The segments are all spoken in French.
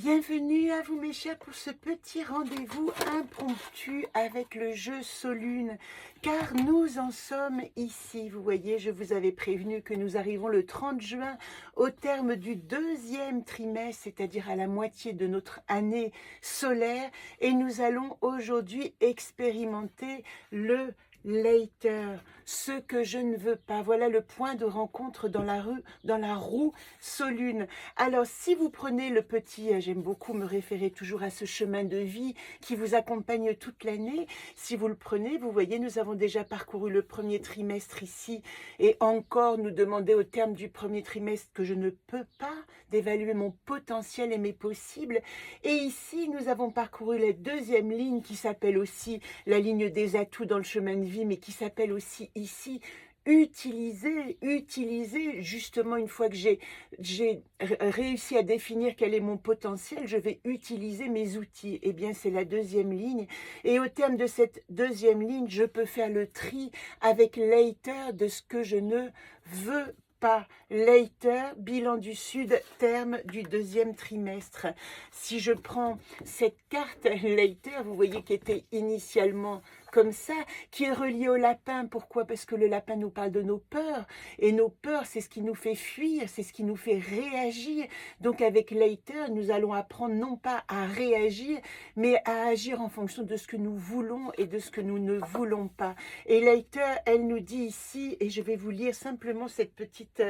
Bienvenue à vous mes chers pour ce petit rendez-vous impromptu avec le jeu Solune, car nous en sommes ici. Vous voyez, je vous avais prévenu que nous arrivons le 30 juin au terme du deuxième trimestre, c'est-à-dire à la moitié de notre année solaire, et nous allons aujourd'hui expérimenter le later, ce que je ne veux pas. Voilà le point de rencontre dans la roue Solune. Alors, si vous prenez le petit, j'aime beaucoup me référer toujours à ce chemin de vie qui vous accompagne toute l'année. Si vous le prenez, vous voyez, nous avons déjà parcouru le premier trimestre ici et encore nous demander au terme du premier trimestre que je ne peux pas d'évaluer mon potentiel et mes possibles. Et ici, nous avons parcouru la deuxième ligne qui s'appelle aussi la ligne des atouts dans le chemin de vie, mais qui s'appelle aussi ici utiliser justement une fois que j'ai réussi à définir quel est mon potentiel, je vais utiliser mes outils. Eh bien, c'est la deuxième ligne. Et au terme de cette deuxième ligne, je peux faire le tri avec later de ce que je ne veux pas. Later, bilan du Sud, terme du deuxième trimestre. Si je prends cette carte later, vous voyez qu'elle était initialement comme ça, qui est relié au lapin. Pourquoi? Parce que le lapin nous parle de nos peurs. Et nos peurs, c'est ce qui nous fait fuir, c'est ce qui nous fait réagir. Donc avec later, nous allons apprendre non pas à réagir, mais à agir en fonction de ce que nous voulons et de ce que nous ne voulons pas. Et later, elle nous dit ici, et je vais vous lire simplement cette petite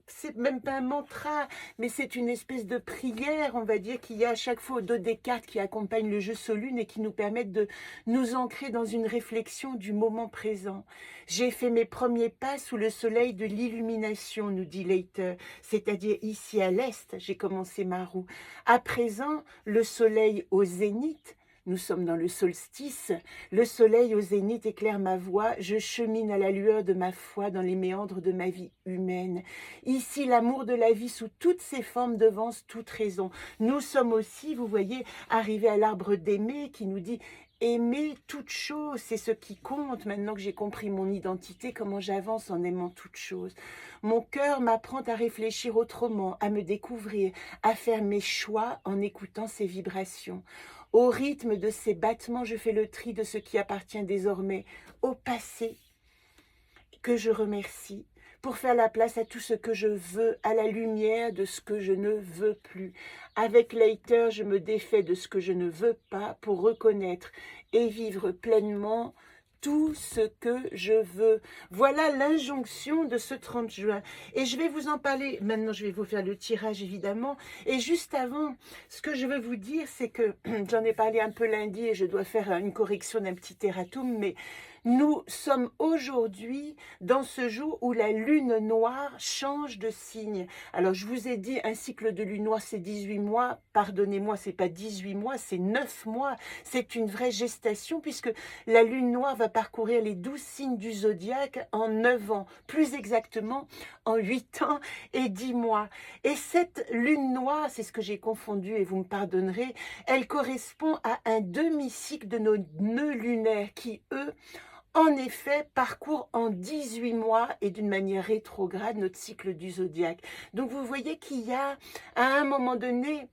c'est même pas un mantra, mais c'est une espèce de prière, on va dire, qu'il y a à chaque fois au dos des cartes qui accompagnent le jeu Solune et qui nous permettent de nous ancrer dans une réflexion du moment présent. J'ai fait mes premiers pas sous le soleil de l'illumination, nous dit Later, c'est-à-dire ici à l'est, j'ai commencé ma roue. À présent, le soleil au zénith, nous sommes dans le solstice. Le soleil au zénith éclaire ma voie. Je chemine à la lueur de ma foi dans les méandres de ma vie humaine. Ici, l'amour de la vie sous toutes ses formes devance toute raison. Nous sommes aussi, vous voyez, arrivés à l'arbre d'aimer qui nous dit aimer toute chose, c'est ce qui compte. Maintenant que j'ai compris mon identité, comment j'avance en aimant toute chose. Mon cœur m'apprend à réfléchir autrement, à me découvrir, à faire mes choix en écoutant ses vibrations. Au rythme de ces battements, je fais le tri de ce qui appartient désormais au passé, que je remercie, pour faire la place à tout ce que je veux, à la lumière de ce que je ne veux plus. Avec Later, je me défais de ce que je ne veux pas pour reconnaître et vivre pleinement tout ce que je veux. Voilà l'injonction de ce 30 juin. Et je vais vous en parler, maintenant je vais vous faire le tirage évidemment. Et juste avant, ce que je veux vous dire, c'est que j'en ai parlé un peu lundi et je dois faire une correction d'un petit erratum, mais nous sommes aujourd'hui dans ce jour où la lune noire change de signe. Alors je vous ai dit, un cycle de lune noire c'est 18 mois, pardonnez-moi, c'est pas 18 mois, c'est 9 mois. C'est une vraie gestation puisque la lune noire va parcourir les 12 signes du zodiaque en 9 ans, plus exactement en 8 ans et 10 mois. Et cette lune noire, c'est ce que j'ai confondu et vous me pardonnerez, elle correspond à un demi-cycle de nos nœuds lunaires qui, eux, en effet, parcourent en 18 mois et d'une manière rétrograde notre cycle du zodiaque. Donc vous voyez qu'il y a, à un moment donné,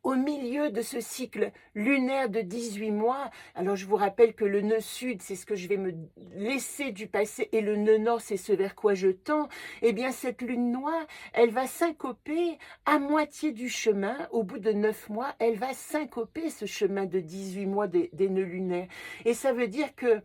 au milieu de ce cycle lunaire de 18 mois, alors je vous rappelle que le nœud sud, c'est ce que je vais me laisser du passé, et le nœud nord, c'est ce vers quoi je tends, eh bien cette lune noire, elle va syncoper à moitié du chemin, au bout de 9 mois, elle va syncoper ce chemin de 18 mois des nœuds lunaires. Et ça veut dire que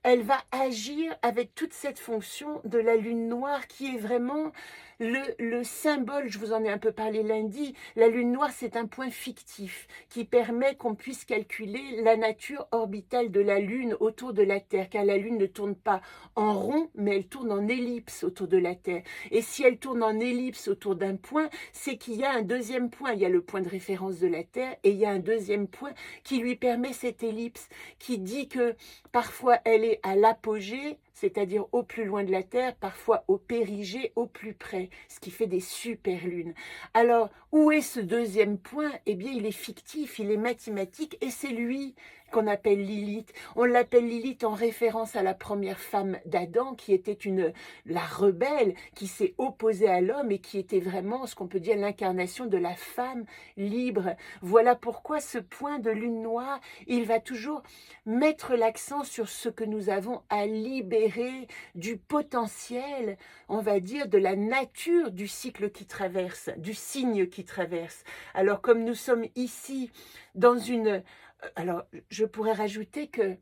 elle va agir avec toute cette fonction de la lune noire qui est vraiment le symbole, je vous en ai un peu parlé lundi, la lune noire c'est un point fictif qui permet qu'on puisse calculer la nature orbitale de la lune autour de la Terre, car la lune ne tourne pas en rond mais elle tourne en ellipse autour de la Terre. Et si elle tourne en ellipse autour d'un point, c'est qu'il y a un deuxième point, il y a le point de référence de la Terre et il y a un deuxième point qui lui permet cette ellipse, qui dit que parfois elle est à l'apogée, c'est-à-dire au plus loin de la Terre, parfois au périgée, au plus près, ce qui fait des super lunes. Alors, où est ce deuxième point? Eh bien, il est fictif, il est mathématique, et c'est lui qu'on appelle Lilith. On l'appelle Lilith en référence à la première femme d'Adam, qui était la rebelle, qui s'est opposée à l'homme et qui était vraiment ce qu'on peut dire l'incarnation de la femme libre. Voilà pourquoi ce point de lune noire, il va toujours mettre l'accent sur ce que nous avons à libérer du potentiel, on va dire, de la nature du cycle qui traverse, du signe qui traverse. Alors, comme nous sommes ici dans une... Alors, je pourrais rajouter que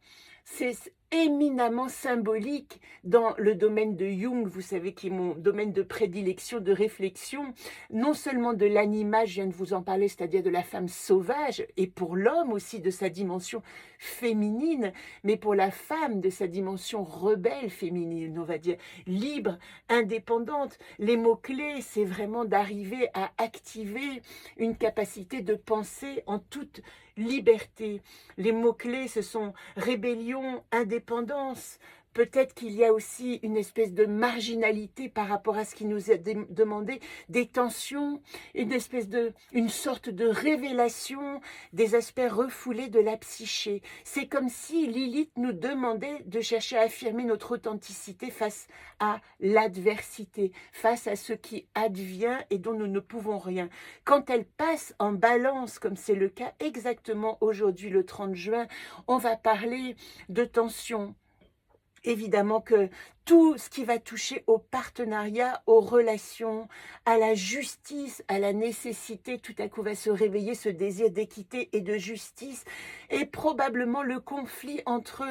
c'est éminemment symbolique dans le domaine de Jung, vous savez, qui est mon domaine de prédilection, de réflexion, non seulement de l'animal, je viens de vous en parler, c'est-à-dire de la femme sauvage, et pour l'homme aussi de sa dimension féminine, mais pour la femme de sa dimension rebelle féminine, on va dire, libre, indépendante. Les mots-clés, c'est vraiment d'arriver à activer une capacité de penser en toute liberté. Les mots-clés, ce sont rébellion, indépendance. Peut-être qu'il y a aussi une espèce de marginalité par rapport à ce qui nous est demandé, des tensions, une sorte de révélation des aspects refoulés de la psyché. C'est comme si Lilith nous demandait de chercher à affirmer notre authenticité face à l'adversité, face à ce qui advient et dont nous ne pouvons rien. Quand elle passe en balance, comme c'est le cas exactement aujourd'hui le 30 juin, on va parler de tension. Évidemment que tout ce qui va toucher au partenariat, aux relations, à la justice, à la nécessité, tout à coup va se réveiller ce désir d'équité et de justice, et probablement le conflit entre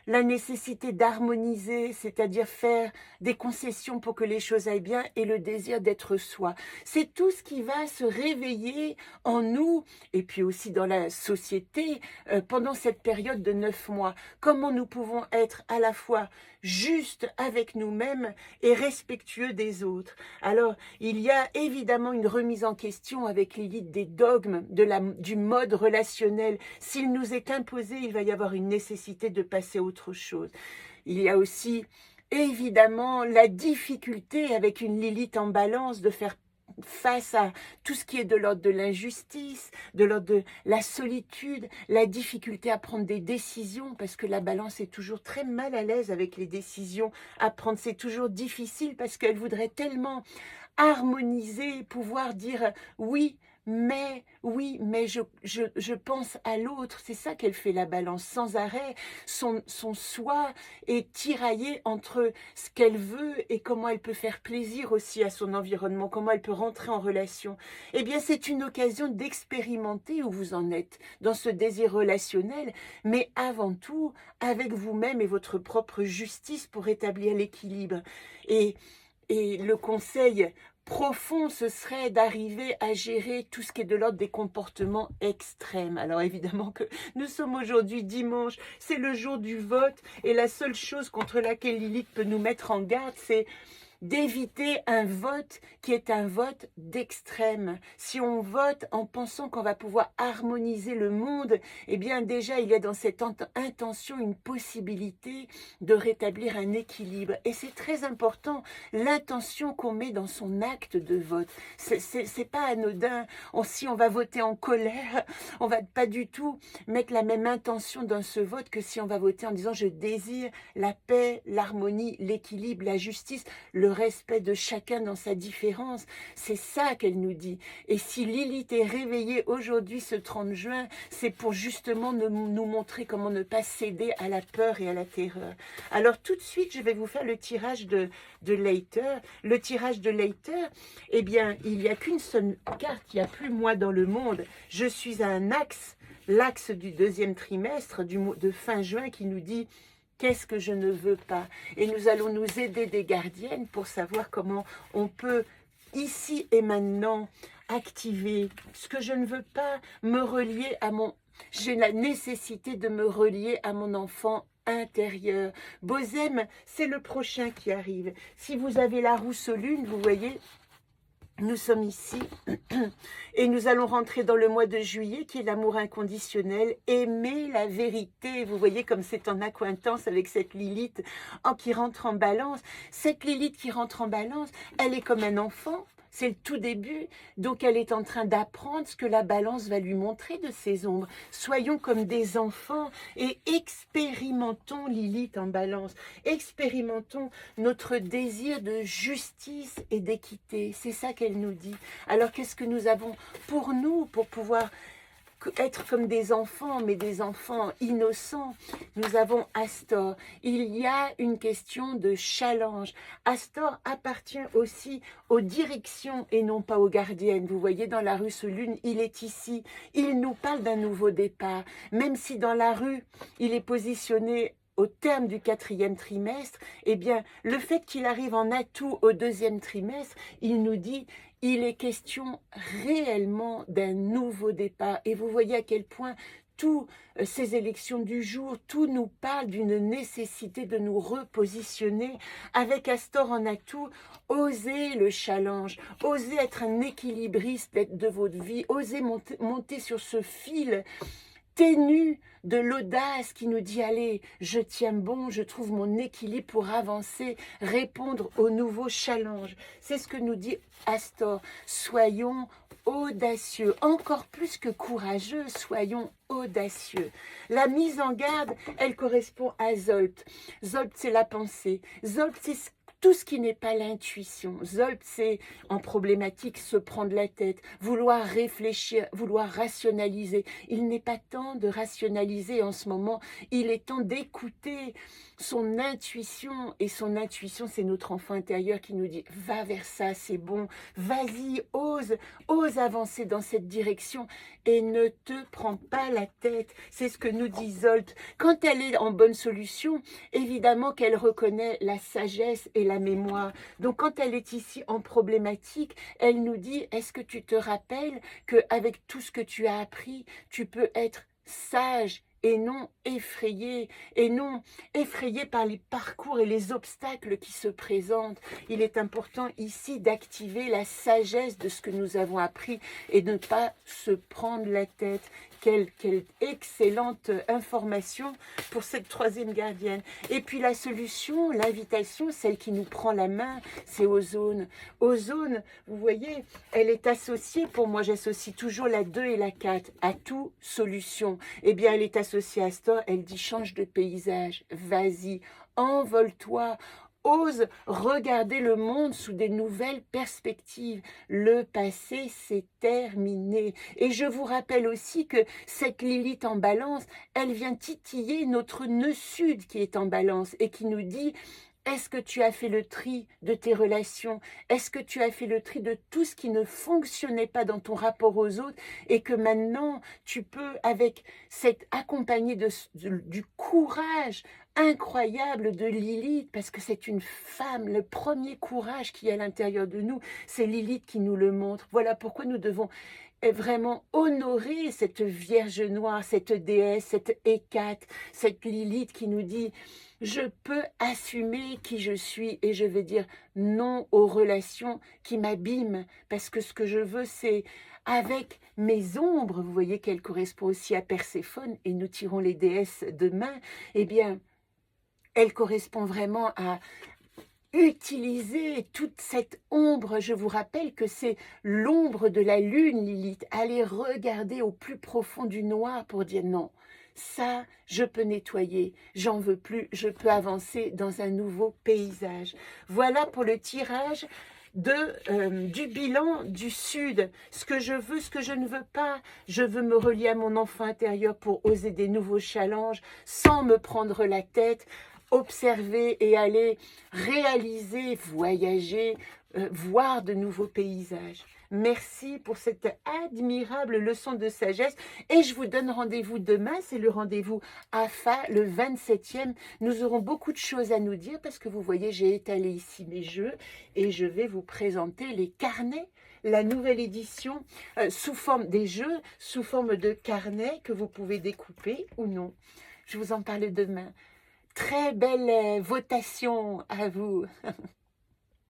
la nécessité d'harmoniser, c'est-à-dire faire des concessions pour que les choses aillent bien, et le désir d'être soi. C'est tout ce qui va se réveiller en nous, et puis aussi dans la société, pendant cette période de 9 mois. Comment nous pouvons être à la fois justes avec nous-mêmes et respectueux des autres. Alors, il y a évidemment une remise en question avec l'élite des dogmes, du mode relationnel. S'il nous est imposé, il va y avoir une nécessité de passer à autre chose. Il y a aussi évidemment la difficulté avec une Lilith en balance de faire face à tout ce qui est de l'ordre de l'injustice, de l'ordre de la solitude, la difficulté à prendre des décisions, parce que la balance est toujours très mal à l'aise avec les décisions à prendre. C'est toujours difficile parce qu'elle voudrait tellement harmoniser, pouvoir dire oui, mais je pense à l'autre. C'est ça qu'elle fait, la balance, sans arrêt. Son soi est tiraillé entre ce qu'elle veut et comment elle peut faire plaisir aussi à son environnement, comment elle peut rentrer en relation. Eh bien, c'est une occasion d'expérimenter où vous en êtes dans ce désir relationnel, mais avant tout avec vous-même et votre propre justice pour établir l'équilibre. Et le conseil profond, ce serait d'arriver à gérer tout ce qui est de l'ordre des comportements extrêmes. Alors évidemment que nous sommes aujourd'hui dimanche, c'est le jour du vote, et la seule chose contre laquelle Lilith peut nous mettre en garde, c'est d'éviter un vote qui est un vote d'extrême. Si on vote en pensant qu'on va pouvoir harmoniser le monde, eh bien déjà il y a dans cette intention une possibilité de rétablir un équilibre. Et c'est très important, l'intention qu'on met dans son acte de vote. C'est pas anodin. Si on va voter en colère, on va pas du tout mettre la même intention dans ce vote que si on va voter en disant je désire la paix, l'harmonie, l'équilibre, la justice, le respect de chacun dans sa différence. C'est ça qu'elle nous dit. Et si Lilith est réveillée aujourd'hui, ce 30 juin, c'est pour justement nous montrer comment ne pas céder à la peur et à la terreur. Alors tout de suite, je vais vous faire le tirage de Leiter. Le tirage de Leiter, eh bien, il n'y a qu'une seule carte, il n'y a plus moi dans le monde. Je suis à un axe, l'axe du deuxième trimestre, de fin juin, qui nous dit qu'est-ce que je ne veux pas. Et nous allons nous aider des gardiennes pour savoir comment on peut, ici et maintenant, activer ce que je ne veux pas, me relier à mon... J'ai la nécessité de me relier à mon enfant intérieur. Bozem, c'est le prochain qui arrive. Si vous avez la roue lune, vous voyez... Nous sommes ici et nous allons rentrer dans le mois de juillet qui est l'amour inconditionnel, aimer la vérité. Vous voyez comme c'est en accointance avec cette Lilith qui rentre en balance. Cette Lilith qui rentre en balance, elle est comme un enfant. C'est le tout début, donc elle est en train d'apprendre ce que la balance va lui montrer de ses ombres. Soyons comme des enfants et expérimentons Lilith en balance. Expérimentons notre désir de justice et d'équité. C'est ça qu'elle nous dit. Alors qu'est-ce que nous avons pour nous, pour pouvoir être comme des enfants, mais des enfants innocents? Nous avons Astor. Il y a une question de challenge. Astor appartient aussi aux directions et non pas aux gardiennes. Vous voyez, dans la rue Lune, il est ici. Il nous parle d'un nouveau départ. Même si dans la rue, il est positionné au terme du 4e trimestre, eh bien, le fait qu'il arrive en atout au 2e trimestre, il nous dit il est question réellement d'un nouveau départ. Et vous voyez à quel point toutes ces élections du jour, tout nous parle d'une nécessité de nous repositionner. Avec Astor en atout, osez le challenge, osez être un équilibriste de votre vie, osez monter sur ce fil ténu de l'audace qui nous dit allez, je tiens bon, je trouve mon équilibre pour avancer, répondre aux nouveaux challenges. C'est ce que nous dit Astor. Soyons audacieux, encore plus que courageux, soyons audacieux. La mise en garde, elle correspond à Zolt. Zolt, c'est la pensée. Zolt, c'est tout ce qui n'est pas l'intuition. Zolt, c'est en problématique se prendre la tête, vouloir réfléchir, vouloir rationaliser. Il n'est pas temps de rationaliser en ce moment. Il est temps d'écouter son intuition. Et son intuition, c'est notre enfant intérieur qui nous dit « Va vers ça, c'est bon. Vas-y, ose avancer dans cette direction et ne te prends pas la tête. » C'est ce que nous dit Zolt. Quand elle est en bonne solution, évidemment qu'elle reconnaît la sagesse et la mémoire. Donc quand elle est ici en problématique, elle nous dit, est-ce que tu te rappelles qu'avec tout ce que tu as appris, tu peux être sage et non effrayé par les parcours et les obstacles qui se présentent. Il est important ici d'activer la sagesse de ce que nous avons appris et de ne pas se prendre la tête. Quelle excellente information pour cette 3e gardienne. Et puis la solution, l'invitation, celle qui nous prend la main, c'est Ozone. Ozone, vous voyez, elle est associée, pour moi j'associe toujours la 2 et la 4 à tout solution. Eh bien elle est associée à Astor, elle dit change de paysage, vas-y, envole-toi. Ose regarder le monde sous des nouvelles perspectives. Le passé, c'est terminé. Et je vous rappelle aussi que cette Lilith en balance, elle vient titiller notre nœud sud qui est en balance et qui nous dit est-ce que tu as fait le tri de tes relations? Est-ce que tu as fait le tri de tout ce qui ne fonctionnait pas dans ton rapport aux autres et que maintenant tu peux, avec cet accompagné du courage incroyable de Lilith, parce que c'est une femme, le premier courage qui est à l'intérieur de nous, c'est Lilith qui nous le montre. Voilà pourquoi nous devons vraiment honorer cette Vierge Noire, cette déesse, cette Hécate, cette Lilith qui nous dit je peux assumer qui je suis et je vais dire non aux relations qui m'abîment parce que ce que je veux c'est avec mes ombres, vous voyez qu'elle correspond aussi à Perséphone et nous tirons les déesses demain, eh bien elle correspond vraiment à utiliser toute cette ombre. Je vous rappelle que c'est l'ombre de la lune, Lilith. Allez regarder au plus profond du noir pour dire non. Ça, je peux nettoyer, j'en veux plus, je peux avancer dans un nouveau paysage. Voilà pour le tirage du bilan du Sud. Ce que je veux, ce que je ne veux pas. Je veux me relier à mon enfant intérieur pour oser des nouveaux challenges sans me prendre la tête, observer et aller réaliser, voyager, voir de nouveaux paysages. Merci pour cette admirable leçon de sagesse et je vous donne rendez-vous demain, c'est le rendez-vous AFA, le 27e. Nous aurons beaucoup de choses à nous dire parce que vous voyez, j'ai étalé ici mes jeux et je vais vous présenter les carnets, la nouvelle édition sous forme des jeux, sous forme de carnets que vous pouvez découper ou non. Je vous en parle demain. Très belle votation à vous.